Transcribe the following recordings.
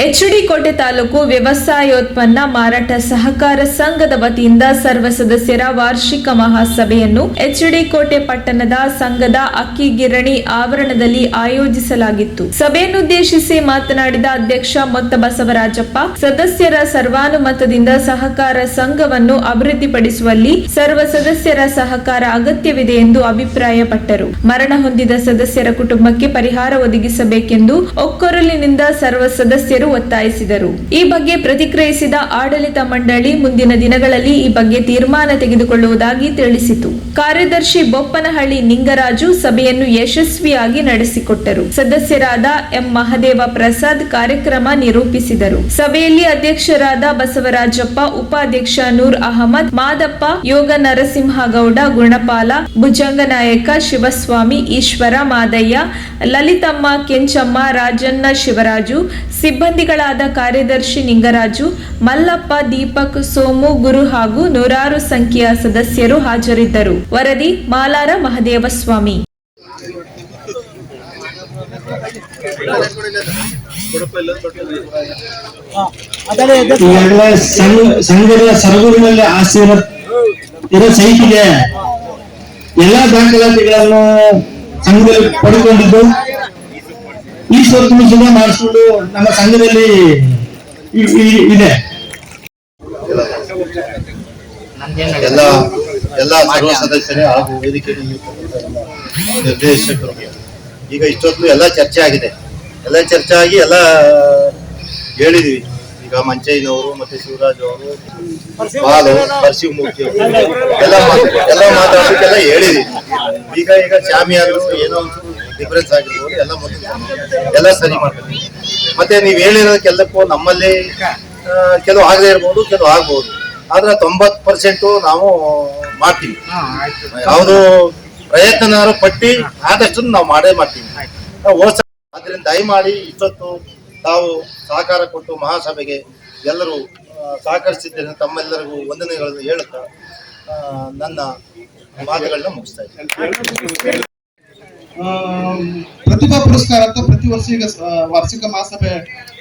H D. ಕೋಟೆ ತಾಲೂಕು ವ್ಯವಸಾಯೋತ್ಪನ್ನ ಮಾರಾಟ ಸಹಕಾರ ಸಂಘದ ವತಿಯಿಂದ ಸರ್ವ ಸದಸ್ಯರ ವಾರ್ಷಿಕ ಮಹಾಸಭೆಯನ್ನು ಎಚ್.ಡಿ. ಕೋಟೆ ಪಟ್ಟಣದ ಸಂಘದ ಅಕ್ಕಿ ಗಿರಣಿ ಆವರಣದಲ್ಲಿ ಆಯೋಜಿಸಲಾಗಿತ್ತು. ಸಭೆಯನ್ನುದ್ದೇಶಿಸಿ ಮಾತನಾಡಿದ ಅಧ್ಯಕ್ಷ ಮೊತ್ತ ಬಸವರಾಜಪ್ಪ, ಸದಸ್ಯರ ಸರ್ವಾನುಮತದಿಂದ ಸಹಕಾರ ಸಂಘವನ್ನು ಅಭಿವೃದ್ಧಿಪಡಿಸುವಲ್ಲಿ ಸರ್ವ ಸದಸ್ಯರ ಸಹಕಾರ ಅಗತ್ಯವಿದೆ ಎಂದು ಅಭಿಪ್ರಾಯಪಟ್ಟರು. ಮರಣ ಹೊಂದಿದ ಸದಸ್ಯರ ಕುಟುಂಬಕ್ಕೆ ಪರಿಹಾರ ಒದಗಿಸಬೇಕೆಂದು ಒಕ್ಕೊರಲಿನಿಂದ ಸರ್ವ ಸದಸ್ಯರು ಒತ್ತಾಯಿಸಿದರು. ಈ ಬಗ್ಗೆ ಪ್ರತಿಕ್ರಿಯಿಸಿದ ಆಡಳಿತ ಮಂಡಳಿ ಮುಂದಿನ ದಿನಗಳಲ್ಲಿ ಈ ಬಗ್ಗೆ ತೀರ್ಮಾನ ತೆಗೆದುಕೊಳ್ಳುವುದಾಗಿ ತಿಳಿಸಿತು. ಕಾರ್ಯದರ್ಶಿ ಬೊಪ್ಪನಹಳ್ಳಿ ನಿಂಗರಾಜು ಸಭೆಯನ್ನು ಯಶಸ್ವಿಯಾಗಿ ನಡೆಸಿಕೊಟ್ಟರು. ಸದಸ್ಯರಾದ ಎಂ ಮಹದೇವ ಪ್ರಸಾದ್ ಕಾರ್ಯಕ್ರಮ ನಿರೂಪಿಸಿದರು. ಸಭೆಯಲ್ಲಿ ಅಧ್ಯಕ್ಷರಾದ ಬಸವರಾಜಪ್ಪ, ಉಪಾಧ್ಯಕ್ಷ ನೂರ್ ಅಹಮದ್, ಮಾದಪ್ಪ, ಯೋಗ ನರಸಿಂಹಗೌಡ, ಗುಣಪಾಲ, ಭುಜಂಗನಾಯಕ, ಶಿವಸ್ವಾಮಿ, ಈಶ್ವರ, ಮಾದಯ್ಯ, ಲಲಿತಮ್ಮ, ಕೆಂಚಮ್ಮ, ರಾಜಣ್ಣ, ಶಿವರಾಜು, ಸಿಬ್ಬಂದಿಗಳಾದ ಕಾರ್ಯದರ್ಶಿ ನಿಂಗರಾಜು, ಮಲ್ಲಪ್ಪ, ದೀಪಕ್, ಸೋಮು, ಗುರು ಹಾಗೂ ನೂರಾರು ಸಂಖ್ಯೆಯ ಸದಸ್ಯರು ಹಾಜರಿದ್ದರು. ವರದಿ ಮಾಲಾರ ಮಹದೇವಸ್ವಾಮಿ. ಸಂಘದ ಸರಗೂರಿನಲ್ಲಿ ಇರೋ ಸೈಟಿಗೆ ಎಲ್ಲಾ ದಾಖಲಾತಿಗಳನ್ನು ಸಂಘದಲ್ಲಿ ಪಡೆದುಕೊಂಡಿದ್ದು ಈಶ್ವರ ತುಳಸಿನ ಮಾಡಿಸಿಕೊಂಡು ನಮ್ಮ ಸಂಘದಲ್ಲಿ ಇದೆ. ಎಲ್ಲ ಸರ್ವ ಸದಸ್ಯರೇ ಹಾಗೂ ವೇದಿಕೆ ನಿರ್ದೇಶಕರು ಈಗ ಇಷ್ಟೊತ್ತು ಎಲ್ಲ ಚರ್ಚೆ ಆಗಿದೆ. ಎಲ್ಲ ಚರ್ಚೆ ಆಗಿ ಎಲ್ಲ ಹೇಳಿದೀವಿ. ಈಗ ಮಂಚಯ್ಯನವರು ಮತ್ತೆ ಶಿವರಾಜ್ ಅವರು, ಬಾಲು, ಪರಶಿವಮೂರ್ತಿ ಎಲ್ಲ ಮಾತಾಡೋದಕ್ಕೆಲ್ಲ ಹೇಳಿದೀವಿ. ಈಗ ಚಾಮಿ ಆದ್ರೂ ಏನೋ ಡಿಫರೆನ್ಸ್ ಆಗಿರ್ಬೋದು, ಎಲ್ಲ ಸರಿ ಮಾಡ್ತೀವಿ. ಮತ್ತೆ ನೀವು ಹೇಳಿರೋದಕ್ಕೆಲ್ಲಕ್ಕೂ ನಮ್ಮಲ್ಲಿ ಕೆಲವು ಆಗದೆ ಇರ್ಬೋದು, ಕೆಲವು ಆಗ್ಬೋದು. ಆದ್ರೆ 90% ನಾವು ಮಾಡ್ತೀವಿ. ಯಾವುದು ಪ್ರಯತ್ನನಾರು ಪಟ್ಟಿ ಆದಷ್ಟು ನಾವು ಮಾಡೇ ಮಾಡ್ತೀವಿ. ಆದ್ರಿಂದ ದಯಮಾಡಿ ಇಷ್ಟೊತ್ತು ತಾವು ಸಹಕಾರ ಕೊಟ್ಟು ಮಹಾಸಭೆಗೆ ಎಲ್ಲರೂ ಸಹಕರಿಸಿದ್ದೇನೆ. ತಮ್ಮೆಲ್ಲರಿಗೂ ವಂದನೆಗಳನ್ನು ಹೇಳುತ್ತಾ ನನ್ನ ಮಾತುಗಳನ್ನ ಮುಗಿಸ್ತಾ ಇದ್ದೀನಿ. ಪ್ರತಿಭಾ ಪುರಸ್ಕಾರ ಅಂತ ಪ್ರತಿ ವರ್ಷ ಈಗ ವಾರ್ಷಿಕ ಮಹಾಸಭೆ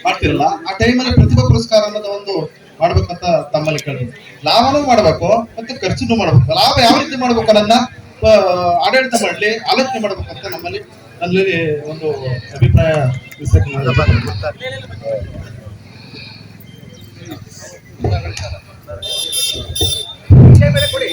ಮಾಡ್ತಿರಲ್ಲ, ಆ ಟೈಮಲ್ಲಿ ಪ್ರತಿಭಾ ಪುರಸ್ಕಾರ ಅನ್ನೋದು ಒಂದು ಮಾಡ್ಬೇಕಂತ ತಮ್ಮಲ್ಲಿ ಕೇಳಿ. ಲಾಭನೂ ಮಾಡ್ಬೇಕು ಮತ್ತೆ ಖರ್ಚುನು ಮಾಡ್ಬೇಕು. ಲಾಭ ಯಾವ ರೀತಿ ಮಾಡ್ಬೇಕು ಅನ್ನೋದನ್ನ ಆಡಳಿತ ಮಾಡಲಿ ಆಲೋಚನೆ ಮಾಡ್ಬೇಕಂತ ನಮ್ಮಲ್ಲಿ ಒಂದು ಅಭಿಪ್ರಾಯ ಕೊಡಿ.